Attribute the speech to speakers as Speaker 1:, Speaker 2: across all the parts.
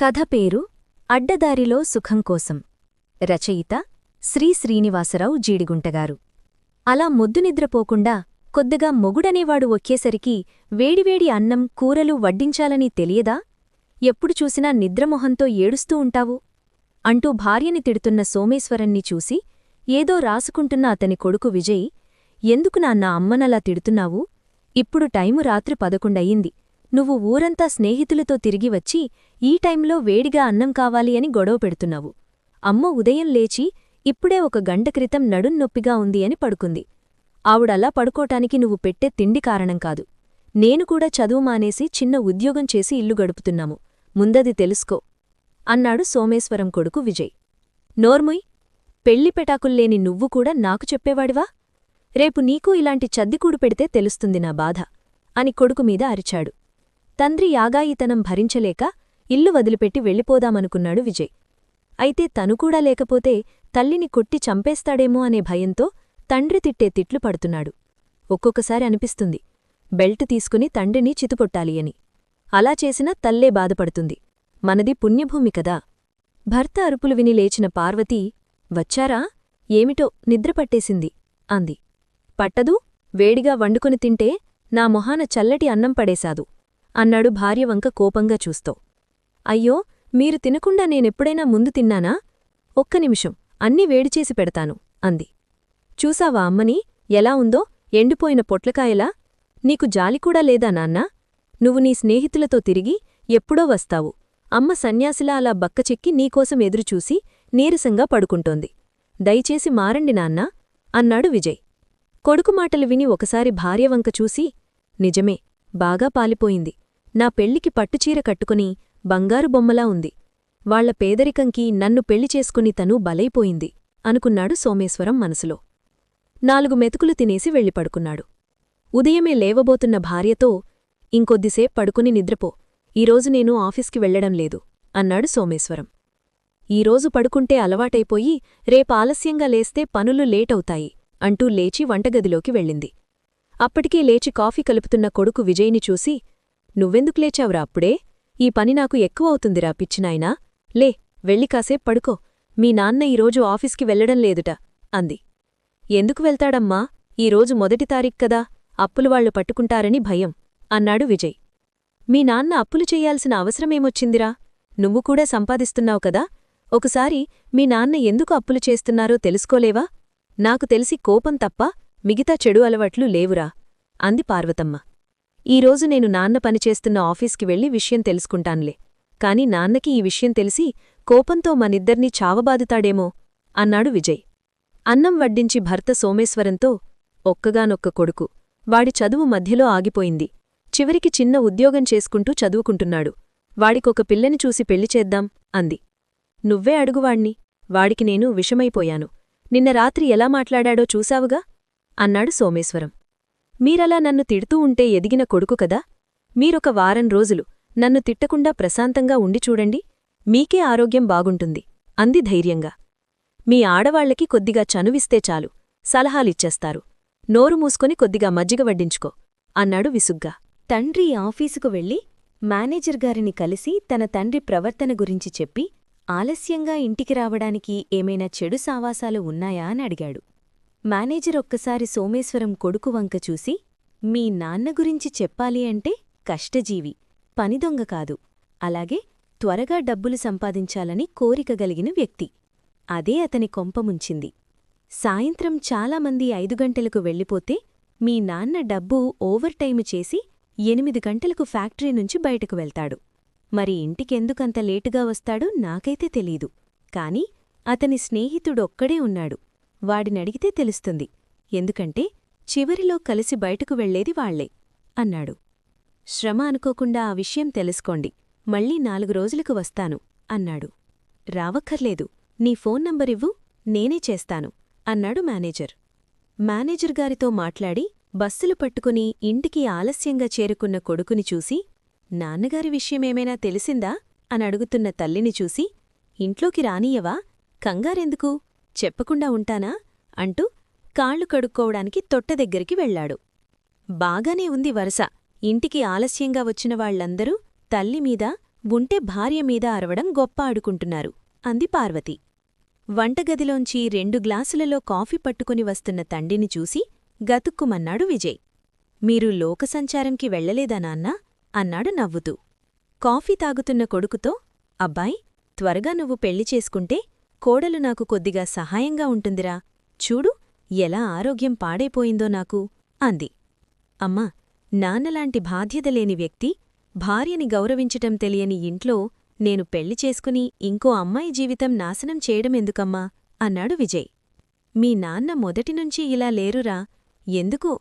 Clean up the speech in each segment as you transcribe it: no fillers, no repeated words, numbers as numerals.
Speaker 1: కథ పేరు అడ్డదారిలో సుఖం కోసం. రచయిత శ్రీ శ్రీనివాసరావు జీడిగుంటగారు. అలా మొద్దు నిద్రపోకుండా కొద్దిగా మొగుడనేవాడు వచ్చేసరికి వేడివేడి అన్నం కూరలు వడ్డించాలని తెలియదా? ఎప్పుడు చూసినా నిద్రమొహంతో ఏడుస్తూ ఉంటావు అంటూ భార్యని తిడుతున్న సోమేశ్వరన్ని చూసి ఏదో రాసుకుంటున్న అతని కొడుకు విజయ్, ఎందుకు నాన్న అమ్మనలా తిడుతున్నావు? ఇప్పుడు టైము రాత్రి 11 అయింది. నువ్వు ఊరంతా స్నేహితులతో తిరిగి వచ్చి ఈ టైంలో వేడిగా అన్నం కావాలి అని గొడవ పెడుతున్నావు. అమ్మ ఉదయం లేచి ఇప్పుడే 1 గంట క్రితం నడున్నొప్పిగా ఉంది అని పడుకుంది. ఆవిడలా పడుకోటానికి నువ్వు పెట్టే తిండి కారణం కాదు. నేను కూడా చదువు మానేసి చిన్న ఉద్యోగం చేసి ఇల్లు గడుపుతున్నాము. ముందది తెలుసుకో అన్నాడు సోమేశ్వరం కొడుకు విజయ్. నోర్ముయ్, పెళ్లిపెటాకుల్లేని నువ్వు కూడా నాకు చెప్పేవాడివా? రేపు నీకూ ఇలాంటి చద్దికూడు పెడితే తెలుస్తుంది నా బాధ అని కొడుకుమీద అరిచాడు. తండ్రి యాగాయితనం భరించలేక ఇల్లు వదిలిపెట్టి వెళ్ళిపోదామనుకున్నాడు విజయ్. అయితే తనుకూడా లేకపోతే తల్లిని కొట్టి చంపేస్తాడేమో అనే భయంతో తండ్రి తిట్టే తిట్లు పడుతున్నాడు. ఒక్కొక్కసారి అనిపిస్తుంది, బెల్ట్ తీసుకుని తండ్రిని చితుకొట్టాలి అని. అలా చేసినా తల్లే బాధపడుతుంది. మనది పుణ్యభూమి కదా. భర్త అరుపులు విని లేచిన పార్వతీ, వచ్చారా? ఏమిటో నిద్రపట్టేసింది అంది. పట్టదు, వేడిగా వండుకొని తింటే నా మొహాన చల్లటి అన్నం పడేశాదు అన్నాడు భార్యవంక కోపంగా చూస్తూ. అయ్యో, మీరు తినకుండా నేనెప్పుడైనా ముందు తిన్నానా? ఒక్క నిమిషం, అన్నీ వేడిచేసి పెడతాను అంది. చూసావా అమ్మని ఎలా ఉందో, ఎండిపోయిన పొట్లకాయలా? నీకు జాలికూడా లేదా నాన్నా? నువ్వు నీ స్నేహితులతో తిరిగి ఎప్పుడో వస్తావు. అమ్మ సన్యాసిలా అలా బక్కచెక్కి నీకోసం ఎదురుచూసి నీరసంగా పడుకుంటోంది. దయచేసి మారండి నాన్నా అన్నాడు విజయ్. కొడుకు మాటలు విని ఒకసారి భార్యవంక చూసి, నిజమే, బాగా పాలిపోయింది. నా పెళ్లికి పట్టుచీర కట్టుకుని బంగారు బొమ్మలా ఉంది. వాళ్ల పేదరికంకి నన్ను పెళ్లి చేసుకుని తను బలైపోయింది అనుకున్నాడు సోమేశ్వరం మనసులో. 4 మెతుకులు తినేసి వెళ్ళిపడుకున్నాడు. ఉదయమే లేవబోతున్న భార్యతో, ఇంకొద్దిసేపు పడుకుని నిద్రపో, ఈరోజు నేను ఆఫీస్కి వెళ్లడం లేదు అన్నాడు సోమేశ్వరం. ఈరోజు పడుకుంటే అలవాటైపోయి రేపాలస్యంగా లేస్తే పనులు లేటవుతాయి అంటూ లేచి వంటగదిలోకి వెళ్ళింది. అప్పటికే లేచి కాఫీ కలుపుతున్న కొడుకు విజయ్ని చూసి, నువ్వెందుకు లేచావురా అప్పుడే? ఈ పని నాకు ఎక్కువవుతుందిరా పిచ్చినాయనా. లే, వెళ్ళి కాసేపు పడుకో. మీ నాన్న ఈరోజు ఆఫీస్కి వెళ్లడం లేదుట అంది. ఎందుకు వెళ్తాడమ్మా? ఈరోజు మొదటి తారీఖుకదా, అప్పులు వాళ్లు పట్టుకుంటారని భయం అన్నాడు విజయ్. మీ నాన్న అప్పులు చెయ్యాల్సిన అవసరమేమొచ్చిందిరా? నువ్వు కూడా సంపాదిస్తున్నావు కదా. ఒకసారి మీ నాన్న ఎందుకు అప్పులు చేస్తున్నారో తెలుసుకోలేవా? నాకు తెలిసి కోపం తప్ప మిగతా చెడు అలవాట్లు లేవురా అంది పార్వతమ్మ. ఈరోజు నేను నాన్న పనిచేస్తున్న ఆఫీస్కి వెళ్లి విషయం తెలుసుకుంటాన్లే. కాని నాన్నకి ఈ విషయం తెలిసి కోపంతో మనిద్దర్నీ చావబాదుతాడేమో అన్నాడు విజయ్. అన్నం వడ్డించి భర్త సోమేశ్వరంతో, ఒక్కగానొక్క కొడుకు, వాడి చదువు మధ్యలో ఆగిపోయింది. చివరికి చిన్న ఉద్యోగం చేసుకుంటూ చదువుకుంటున్నాడు. వాడికొక పిల్లని చూసి పెళ్లి చేద్దాం అంది. నువ్వే అడుగువాణ్ణి, వాడికి నేను విషమైపోయాను. నిన్న రాత్రి ఎలా మాట్లాడాడో చూశావుగా అన్నాడు సోమేశ్వరం. మీరలా నన్ను తిడుతూ ఉంటే ఎదిగిన కొడుకు కదా. మీరొక వారం రోజులు నన్ను తిట్టకుండా ప్రశాంతంగా ఉండి చూడండి, మీకే ఆరోగ్యం బాగుంటుంది అంది ధైర్యంగా. మీ ఆడవాళ్లకి కొద్దిగా చనువిస్తే చాలు, సలహాలిచ్చేస్తారు. నోరు మూసుకొని కొద్దిగా మజ్జిగ వడ్డించుకో అన్నాడు విసుగ్గా. తండ్రి ఆఫీసుకు వెళ్లి మేనేజర్ గారిని కలిసి తన తండ్రి ప్రవర్తన గురించి చెప్పి, ఆలస్యంగా ఇంటికి రావడానికి ఏమైనా చెడు సావాసాలు ఉన్నాయా అని అడిగాడు. మేనేజర్ ఒక్కసారి సోమేశ్వరం కొడుకు వంక చూసి, మీ నాన్న గురించి చెప్పాలి అంటే కష్టజీవి, పనిదొంగ కాదు, అలాగే త్వరగా డబ్బులు సంపాదించాలని కోరికగలిగిన వ్యక్తి. అదే అతని కొంపముంచింది. సాయంత్రం చాలామంది 5 గంటలకు వెళ్ళిపోతే మీ నాన్న డబ్బు ఓవర్ టైము చేసి 8 గంటలకు ఫ్యాక్టరీ నుంచి బయటకు వెళ్తాడు. మరి ఇంటికెందుకంత లేటుగా వస్తాడో నాకైతే తెలీదు. కాని అతని స్నేహితుడొక్కడే ఉన్నాడు. వాడినడిగితే తెలుస్తుంది. ఎందుకంటే చివరిలో కలిసి బయటకు వెళ్లేది వాళ్లే అన్నాడు. శ్రమ అనుకోకుండా ఆ విషయం తెలుసుకోండి. మళ్ళీ 4 రోజులకు వస్తాను అన్నాడు. రావక్కర్లేదు, నీ ఫోన్ నంబరివ్వు, నేనే చేస్తాను అన్నాడు మేనేజర్. మేనేజర్ గారితో మాట్లాడి బస్సులు పట్టుకుని ఇంటికి ఆలస్యంగా చేరుకున్న కొడుకుని చూసి, నాన్నగారి విషయమేమైనా తెలిసిందా అనడుగుతున్న తల్లిని చూసి, ఇంట్లోకి రానీయవా? కంగారెందుకు, చెప్పకుండా ఉంటానా అంటూ కాళ్లు కడుక్కోవడానికి తొట్టదగ్గరికి వెళ్లాడు. బాగానే ఉంది వరస. ఇంటికి ఆలస్యంగా వచ్చిన వాళ్లందరూ తల్లిమీద ఉంటే భార్య మీద అరవడం గొప్ప ఆడుకుంటున్నారు అంది పార్వతి. వంటగదిలోంచి 2 గ్లాసులలో కాఫీ పట్టుకుని వస్తున్న తండ్రిని చూసి గతుక్కుమన్నాడు విజయ్. మీరు లోకసంచారంకి వెళ్లలేదా నాన్నా? అన్నాడు నవ్వుతూ. కాఫీ తాగుతున్న కొడుకుతో, అబ్బాయ్, త్వరగా నువ్వు పెళ్లి చేసుకుంటే కోడలు నాకు కొద్దిగా సహాయంగా ఉంటుందిరా. చూడు ఎలా ఆరోగ్యం పాడైపోయిందో నాకు అంది. అమ్మా, నాన్నలాంటి బాధ్యతలేని వ్యక్తి, భార్యని గౌరవించటం తెలియని ఇంట్లో నేను పెళ్లి చేసుకుని ఇంకో అమ్మాయి జీవితం నాశనం చేయడమెందుకమ్మా అన్నాడు విజయ్. మీ నాన్న మొదటినుంచీ ఇలా లేరురా. ఎందుకో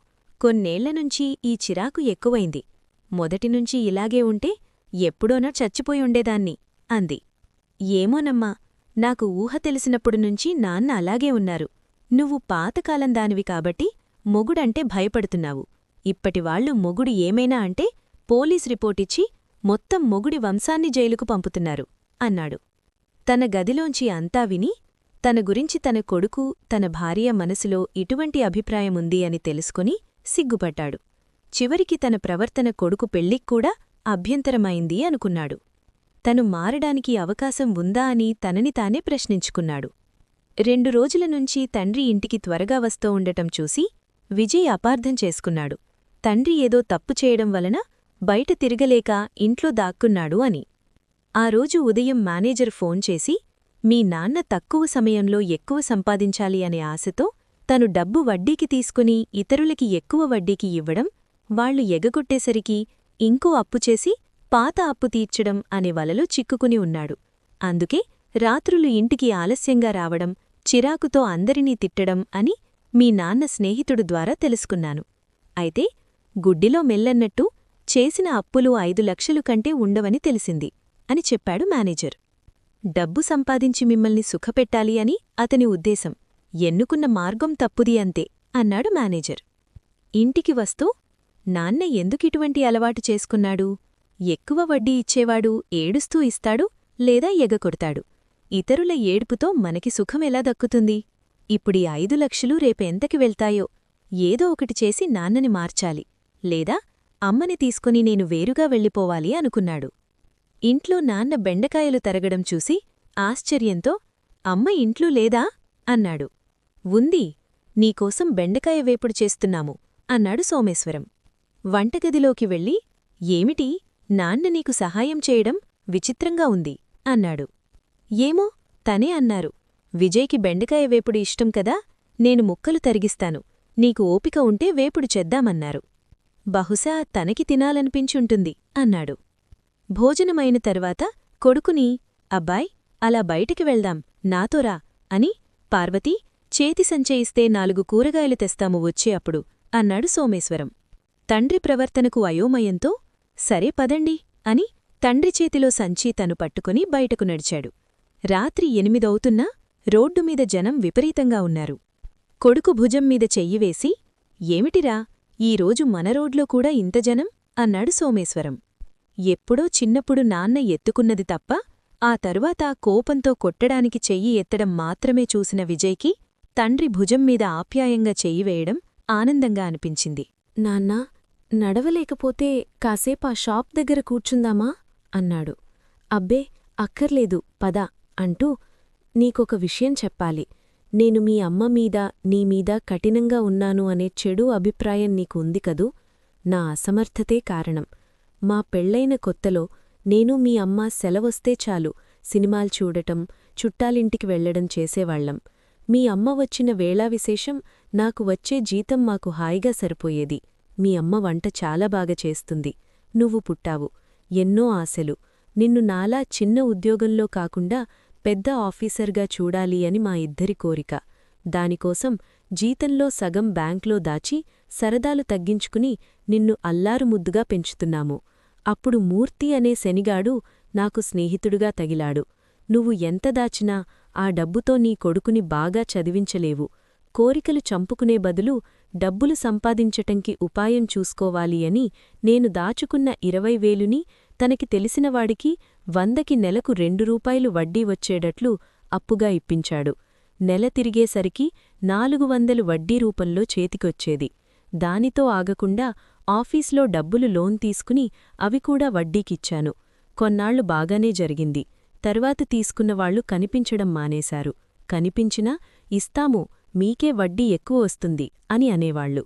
Speaker 1: కొన్నేళ్లనుంచీ ఈ చిరాకు ఎక్కువైంది. మొదటినుంచీ ఇలాగే ఉంటే ఎప్పుడోనా చచ్చిపోయి ఉండేదాన్ని అంది. ఏమోనమ్మా, నాకు ఊహ తెలిసినప్పుడునుంచీ నాన్న అలాగే ఉన్నారు. నువ్వు పాతకాలం దానివి కాబట్టి మొగుడంటే భయపడుతున్నావు. ఇప్పటివాళ్లు మొగుడు ఏమైనా అంటే పోలీస్ రిపోర్టిచ్చి మొత్తం మొగుడి వంశాన్ని జైలుకు పంపుతున్నారు అన్నాడు. తన గదిలోంచి అంతా విని తన గురించి తన కొడుకు, తన భార్య మనసులో ఇటువంటి అభిప్రాయముంది అని తెలుసుకుని సిగ్గుపడ్డాడు. చివరికి తన ప్రవర్తన కొడుకు పెళ్లిక్కూడా అభ్యంతరమైంది అనుకున్నాడు. తను మారడానికి అవకాశం ఉందా అని తనని తానే ప్రశ్నించుకున్నాడు. 2 రోజుల నుంచి తండ్రి ఇంటికి త్వరగా వస్తూ ఉండటం చూసి విజయ్ అపార్థం చేసుకున్నాడు. తండ్రి ఏదో తప్పు చేయడం వలన బయట తిరగలేక ఇంట్లో దాక్కున్నాడు అని. ఆ రోజు ఉదయం మేనేజర్ ఫోన్ చేసి, మీ నాన్న తక్కువ సమయంలో ఎక్కువ సంపాదించాలి అనే ఆశతో తను డబ్బు వడ్డీకి తీసుకుని ఇతరులకి ఎక్కువ వడ్డీకి ఇవ్వడం, వాళ్లు ఎగగొట్టేసరికి ఇంకో అప్పుచేసి పాత అప్పు తీర్చడం అనే వలలో చిక్కుకుని ఉన్నాడు. అందుకే రాత్రులు ఇంటికి ఆలస్యంగా రావడం, చిరాకుతో అందరినీ తిట్టడం అని మీ నాన్న స్నేహితుడు ద్వారా తెలుసుకున్నాను. అయితే గుడ్డిలో మెల్లన్నట్టు చేసిన అప్పులు 5 లక్షలు కంటే ఉండవని తెలిసింది అని చెప్పాడు మేనేజర్. డబ్బు సంపాదించి మిమ్మల్ని సుఖపెట్టాలి అని అతని ఉద్దేశం. ఎన్నుకున్న మార్గం తప్పుది అంతే అన్నాడు మేనేజర్. ఇంటికి వస్తూ, నాన్న ఎందుకిటువంటి అలవాటు చేసుకున్నాడు? ఎక్కువ వడ్డీ ఇచ్చేవాడు ఏడుస్తూ ఇస్తాడు లేదా ఎగకొడతాడు. ఇతరుల ఏడుపుతో మనకి సుఖమెలా దక్కుతుంది? ఇప్పుడీ 5 లక్షలు రేపెంతకి వెళ్తాయో? ఏదో ఒకటి చేసి నాన్నని మార్చాలి, లేదా అమ్మని తీసుకుని నేను వేరుగా వెళ్ళిపోవాలి అనుకున్నాడు. ఇంట్లో నాన్న బెండకాయలు తరగడం చూసి ఆశ్చర్యంతో, అమ్మ ఇంట్లో లేదా? అన్నాడు. ఉంది, నీకోసం బెండకాయ వేపుడు చేస్తున్నాము అన్నాడు సోమేశ్వరం. వంటగదిలోకి వెళ్ళి, ఏమిటి నాన్న నీకు సహాయం చేయడం విచిత్రంగా ఉంది అన్నాడు. ఏమో, తనే అన్నారు. విజయ్కి బెండకాయ వేపుడు ఇష్టం కదా, నేను ముక్కలు తరిగిస్తాను, నీకు ఓపిక ఉంటే వేపుడు చేద్దామన్నారు. బహుశా తనకి తినాలనిపించుంటుంది అన్నాడు. భోజనమైన తర్వాత కొడుకుని, అబ్బాయ్, అలా బయటికి వెళ్దాం, నాతోరా అని పార్వతీ, చేతి సంచయిస్తే 4 కూరగాయలు తెస్తాము వచ్చే అప్పుడు అన్నాడు సోమేశ్వరం. తండ్రి ప్రవర్తనకు అయోమయంతో, సరే పదండి అని తండ్రి చేతిలో సంచీ తను పట్టుకుని బయటకు నడిచాడు. రాత్రి 8 అవుతున్నా రోడ్డుమీద జనం విపరీతంగా ఉన్నారు. కొడుకు భుజంమీద చెయ్యివేసి, ఏమిటిరా, ఈరోజు మన రోడ్లో కూడా ఇంత జనం అన్నాడు సోమేశ్వరం. ఎప్పుడో చిన్నప్పుడు నాన్న ఎత్తుకున్నది తప్ప ఆ తరువాత కోపంతో కొట్టడానికి చెయ్యి ఎత్తడం మాత్రమే చూసిన విజయ్కి తండ్రి భుజంమీద ఆప్యాయంగా చెయ్యివేయడం ఆనందంగా అనిపించింది. నాన్నా, నడవలేకపోతే కాసేపా షాప్ దగ్గర కూర్చుందామా అన్నాడు. అబ్బే, అక్కర్లేదు, పద అంటూ, నీకొక విషయం చెప్పాలి. నేను మీ అమ్మ మీద, నీమీద కఠినంగా ఉన్నాను అనే చెడు అభిప్రాయం నీకు ఉంది కదూ? నా అసమర్థతే కారణం. మా పెళ్లైన కొత్తలో నేను మీ అమ్మ సెలవొస్తే చాలు సినిమాలు చూడటం, చుట్టాలింటికి వెళ్లడం చేసేవాళ్లం. మీ అమ్మ వచ్చిన వేళావిశేషం నాకు వచ్చే జీతం మాకు హాయిగా సరిపోయేది. మీ అమ్మ వంట చాలా బాగా చేస్తుంది. నువ్వు పుట్టావు, ఎన్నో ఆశలు. నిన్ను నాలా చిన్న ఉద్యోగంలో కాకుండా పెద్ద ఆఫీసర్గా చూడాలి అని మా ఇద్దరి కోరిక. దానికోసం జీతంలో సగం బ్యాంక్లో దాచి సరదాలు తగ్గించుకుని నిన్ను అల్లారుముద్దుగా పెంచుతున్నాము. అప్పుడు మూర్తి అనే శనిగాడు నాకు స్నేహితుడుగా తగిలాడు. నువ్వు ఎంత దాచినా ఆ డబ్బుతో నీ కొడుకుని బాగా చదివించలేవు. కోరికలు చంపుకునే బదులు డబ్బులు సంపాదించటంకి ఉపాయం చూసుకోవాలి అని నేను దాచుకున్న 20,000ని తనకి తెలిసినవాడికి 100కి నెలకు 2 రూపాయలు వడ్డీ వచ్చేటట్లు అప్పుగా ఇప్పించాడు. నెల తిరిగేసరికి 400 వడ్డీ రూపంలో చేతికొచ్చేది. దానితో ఆగకుండా ఆఫీస్లో డబ్బులు లోన్ తీసుకుని అవి కూడా వడ్డీకిచ్చాను.
Speaker 2: కొన్నాళ్లు బాగానే జరిగింది. తరువాత తీసుకున్నవాళ్లు కనిపించడం మానేశారు. కనిపించినా ఇస్తాము, మీకే వడ్డీ ఎక్కువ వస్తుంది అని అనేవాళ్లు.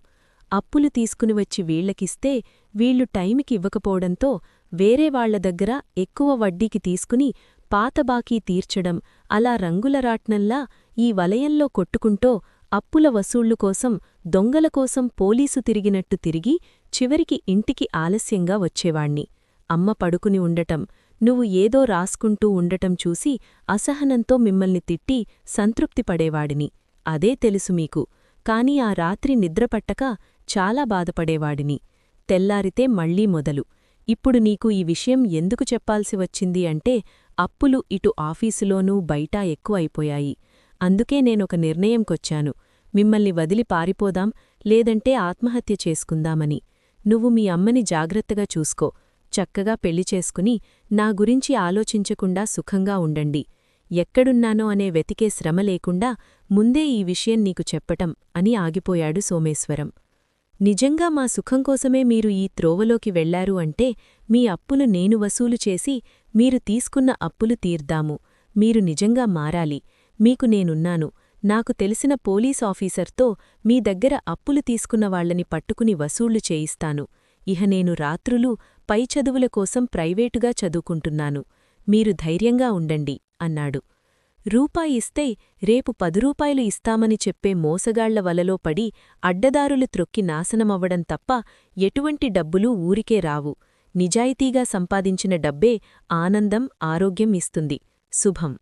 Speaker 2: అప్పులు తీసుకునివచ్చి వీళ్లకిస్తే వీళ్లు టైమికి ఇవ్వకపోవడంతో వేరేవాళ్ల దగ్గర ఎక్కువ వడ్డీకి తీసుకుని పాత బాకీ తీర్చడం, అలా రంగులరాట్నంలా ఈ వలయంలో కొట్టుకుంటో అప్పుల వసూళ్లు కోసం దొంగలకోసం పోలీసు తిరిగినట్టు తిరిగి చివరికి ఇంటికి ఆలస్యంగా వచ్చేవాణ్ణి. అమ్మ పడుకుని ఉండటం, నువ్వు ఏదో రాసుకుంటూ ఉండటం చూసి అసహనంతో మిమ్మల్ని తిట్టి సంతృప్తిపడేవాడిని. అదే తెలుసు మీకు. కాని ఆ రాత్రి నిద్రపట్టక చాలా బాధపడేవాడిని. తెల్లారితే మళ్లీ మొదలు. ఇప్పుడు నీకు ఈ విషయం ఎందుకు చెప్పాల్సి వచ్చింది అంటే, అప్పులు ఇటు ఆఫీసులోనూ బయటా ఎక్కువ అయిపోయాయి. అందుకే నేనొక నిర్ణయంకొచ్చాను. మిమ్మల్ని వదిలి పారిపోదాం, లేదంటే ఆత్మహత్య చేసుకుందామని. నువ్వు మీ అమ్మని జాగ్రత్తగా చూసుకో. చక్కగా పెళ్లి చేసుకుని నా గురించి ఆలోచించకుండా సుఖంగా ఉండండి. ఎక్కడున్నానో అనే వెతికే శ్రమ లేకుండా ముందే ఈ విషయం నీకు చెప్పటం అని ఆగిపోయాడు సోమేశ్వరం. నిజంగా మా సుఖంకోసమే మీరు ఈ త్రోవలోకి వెళ్లారు అంటే మీ అప్పులు నేను వసూలు చేసి మీరు తీసుకున్న అప్పులు తీర్దాము. మీరు నిజంగా మారాలి. మీకు నేనున్నాను. నాకు తెలిసిన పోలీసాఫీసర్తో మీ దగ్గర అప్పులు తీసుకున్నవాళ్లని పట్టుకుని వసూళ్లు చేయిస్తాను. ఇహ నేను రాత్రులు పై చదువుల కోసం ప్రైవేటుగా చదువుకుంటున్నాను. మీరు ధైర్యంగా ఉండండి అన్నాడు. రూపాయి ఇస్తే రేపు 10 రూపాయలు ఇస్తామని చెప్పే మోసగాళ్ల వలలో పడి అడ్డదారులు త్రొక్కి నాశనమవ్వడం తప్ప ఎటువంటి డబ్బులూ ఊరికే రావు. నిజాయితీగా సంపాదించిన డబ్బే ఆనందం, ఆరోగ్యం ఇస్తుంది. శుభం.